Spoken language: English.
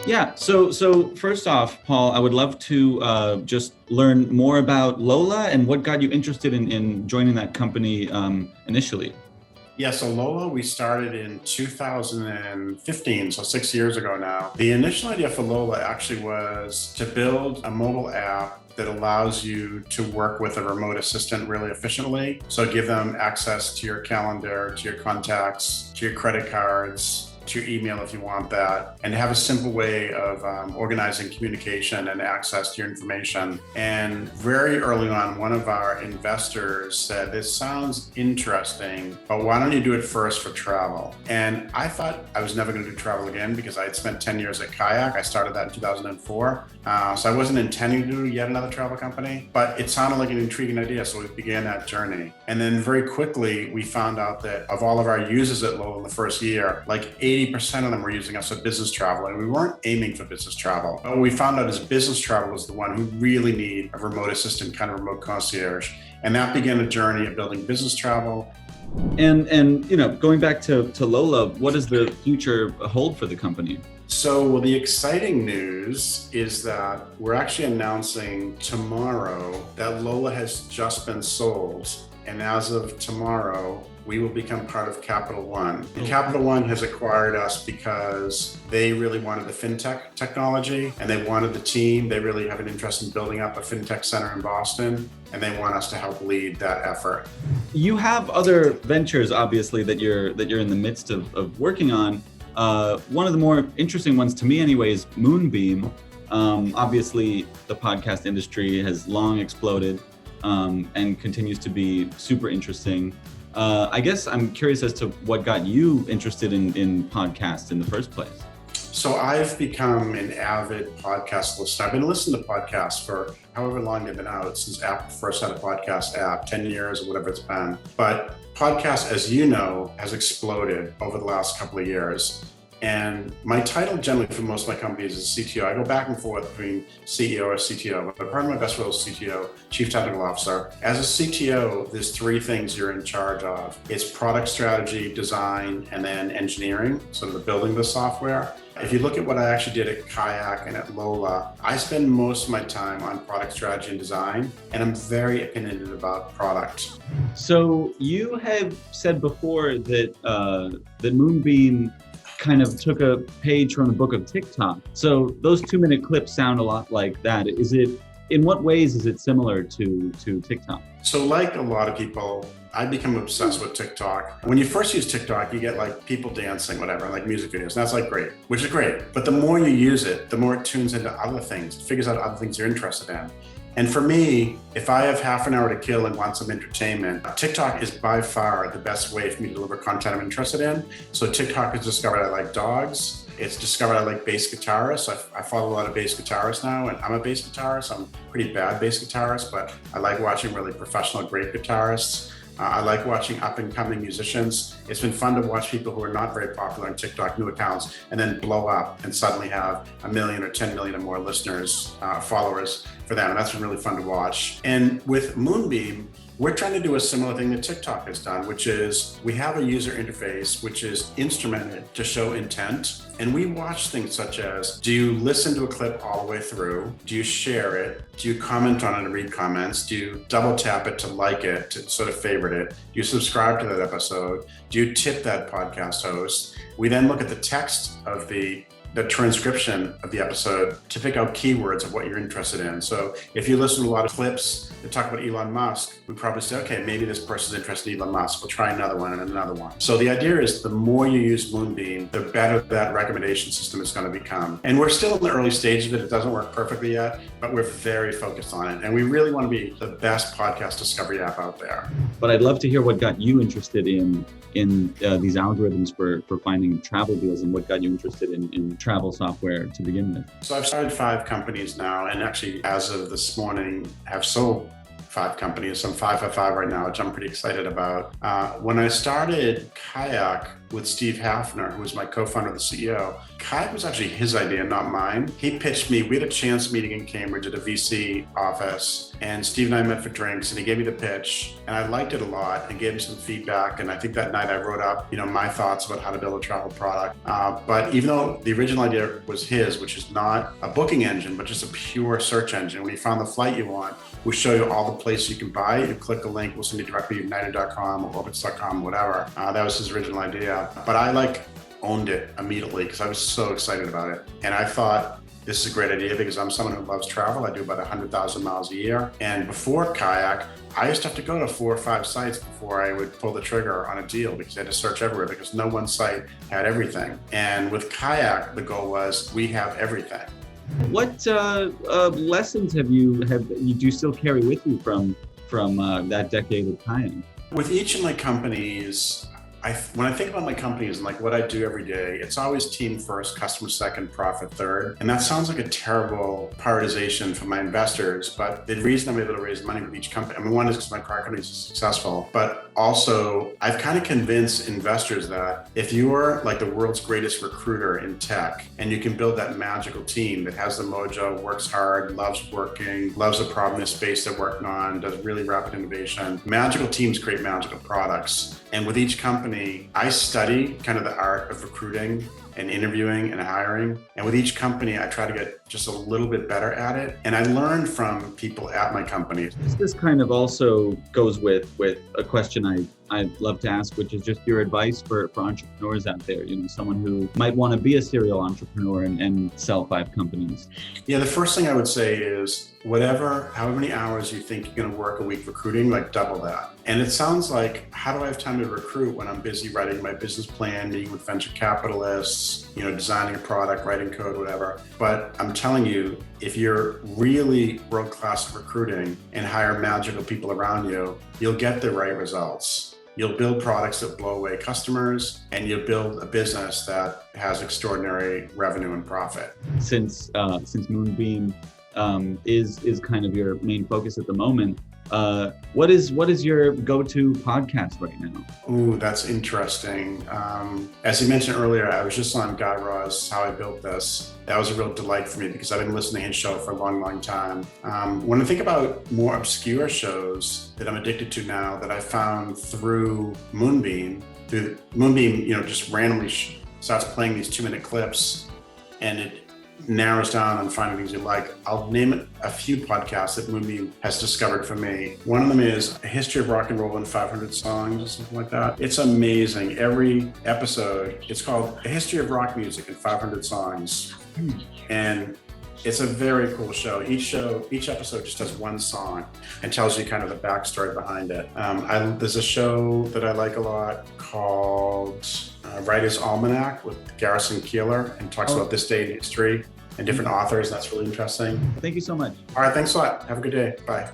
Yeah. So first off, Paul, I would love to just learn more about Lola and what got you interested in joining that company initially. Yeah, so Lola, we started in 2015, so 6 years ago now. The initial idea for Lola actually was to build a mobile app that allows you to work with a remote assistant really efficiently. So give them access to your calendar, to your contacts, to your credit cards, to your email if you want that, and have a simple way of organizing communication and access to your information. And very early on, one of our investors said, "This sounds interesting, but why don't you do it first for travel?" And I thought I was never going to do travel again because I had spent 10 years at Kayak. I started that in 2004. So I wasn't intending to do yet another travel company, but it sounded like an intriguing idea. So we began that journey. And then very quickly, we found out that of all of our users at Lola in the first year, like 80% of them were using us for business travel, and we weren't aiming for business travel. But what we found out is business travel is the one who really need a remote assistant, kind of remote concierge. And that began a journey of building business travel. And going back to Lola, what does the future hold for the company? So the exciting news is that we're actually announcing tomorrow that Lola has just been sold. And as of tomorrow, we will become part of Capital One. And Capital One has acquired us because they really wanted the fintech technology and they wanted the team. They really have an interest in building up a fintech center in Boston, and they want us to help lead that effort. You have other ventures, obviously, that you're in the midst of working on. One of the more interesting ones to me, anyway, is Moonbeam. Obviously, the podcast industry has long exploded and continues to be super interesting. I guess I'm curious as to what got you interested in podcasts in the first place. So I've become an avid podcast listener. I've been listening to podcasts for however long they've been out, since Apple first had a podcast app, 10 years or whatever it's been. But podcasts, as you know, has exploded over the last couple of years. And my title generally for most of my companies is CTO. I go back and forth between CEO or CTO, but part of my best role is CTO, Chief Technical Officer. As a CTO, there's three things you're in charge of. It's product strategy, design, and then engineering, sort of the building of the software. If you look at what I actually did at Kayak and at Lola, I spend most of my time on product strategy and design, and I'm very opinionated about product. So you have said before that Moonbeam kind of took a page from the book of TikTok. So those 2-minute clips sound a lot like that. In what ways is it similar to TikTok? So like a lot of people, I become obsessed with TikTok. When you first use TikTok, you get like people dancing, whatever, like music videos. And that's like great, which is great. But the more you use it, the more it tunes into other things, figures out other things you're interested in. And for me, if I have half an hour to kill and want some entertainment, TikTok is by far the best way for me to deliver content I'm interested in. So TikTok has discovered I like dogs. It's discovered I like bass guitarists. I follow a lot of bass guitarists now, and I'm a bass guitarist. I'm a pretty bad bass guitarist, but I like watching really professional, great guitarists. I like watching up-and-coming musicians. It's been fun to watch people who are not very popular on TikTok, new accounts, and then blow up and suddenly have 1 million or 10 million or more listeners, followers for them. And that's been really fun to watch. And with Moonbeam, we're trying to do a similar thing that TikTok has done, which is we have a user interface which is instrumented to show intent. And we watch things such as, do you listen to a clip all the way through? Do you share it? Do you comment on it and read comments? Do you double tap it to like it, to sort of favorite it? Do you subscribe to that episode? Do you tip that podcast host? We then look at the text of the transcription of the episode to pick out keywords of what you're interested in. So if you listen to a lot of clips that talk about Elon Musk, we probably say, okay, maybe this person's interested in Elon Musk. We'll try another one and another one. So the idea is the more you use Moonbeam, the better that recommendation system is going to become. And we're still in the early stages of it. It doesn't work perfectly yet, but we're very focused on it. And we really want to be the best podcast discovery app out there. But I'd love to hear what got you interested in these algorithms for finding travel deals, and what got you interested in travel software to begin with. So I've started 5 companies now, and actually as of this morning have sold 5 companies. So I'm 5 for 5 right now, which I'm pretty excited about. When I started Kayak, with Steve Hafner, who was my co-founder, the CEO. Kayak was actually his idea, not mine. He pitched me. We had a chance meeting in Cambridge at a VC office, and Steve and I met for drinks, and he gave me the pitch, and I liked it a lot and gave him some feedback. And I think that night I wrote up, my thoughts about how to build a travel product. But even though the original idea was his, which is not a booking engine, but just a pure search engine, when you found the flight you want, we'll show you all the places you can buy it. You click a link, we'll send you directly to United.com or Orbitz.com, whatever. That was his original idea. But I owned it immediately because I was so excited about it. And I thought, this is a great idea because I'm someone who loves travel. I do about 100,000 miles a year. And before Kayak, I used to have to go to 4 or 5 sites before I would pull the trigger on a deal because I had to search everywhere because no one site had everything. And with Kayak, the goal was we have everything. What lessons do you still carry with you from that decade of kayaking? With each of my companies, when I think about my companies and what I do every day, it's always team first, customer second, profit third. And that sounds like a terrible prioritization for my investors. But the reason I'm able to raise money with each company, one is because my prior companies are successful, but also I've kind of convinced investors that if you're the world's greatest recruiter in tech and you can build that magical team that has the mojo, works hard, loves working, loves the problem in space they're working on, does really rapid innovation, magical teams create magical products. And with each company, I study kind of the art of recruiting and interviewing and hiring. And with each company, I try to get just a little bit better at it. And I learn from people at my company. This kind of also goes with a question I'd love to ask, which is just your advice for entrepreneurs out there, someone who might want to be a serial entrepreneur and sell 5 companies. Yeah, the first thing I would say is however many hours you think you're going to work a week recruiting, double that. And it sounds like, how do I have time to recruit when I'm busy writing my business plan, meeting with venture capitalists, designing a product, writing code, whatever. But I'm telling you, if you're really world-class at recruiting and hire magical people around you, you'll get the right results. You'll build products that blow away customers, and you'll build a business that has extraordinary revenue and profit. Since Moonbeam is kind of your main focus at the moment, what is your go-to podcast right now? Ooh, that's interesting. As you mentioned earlier, I was just on Guy Raz, How I Built This. That was a real delight for me because I've been listening to his show for a long, long time. When I think about more obscure shows that I'm addicted to now that I found through Moonbeam, just randomly starts playing these 2-minute clips, and it narrows down on finding things you like. I'll name a few podcasts that Moonbeam has discovered for me. One of them is A History of Rock and Roll in 500 Songs or something like that. It's amazing. Every episode, it's called A History of Rock Music in 500 Songs. And it's a very cool show. Each episode just has one song and tells you kind of the backstory behind it. There's a show that I like a lot called Writer's Almanac with Garrison Keillor, and talks about this day in history and different authors. That's really interesting. Thank you so much. All right, thanks a lot. Have a good day. Bye.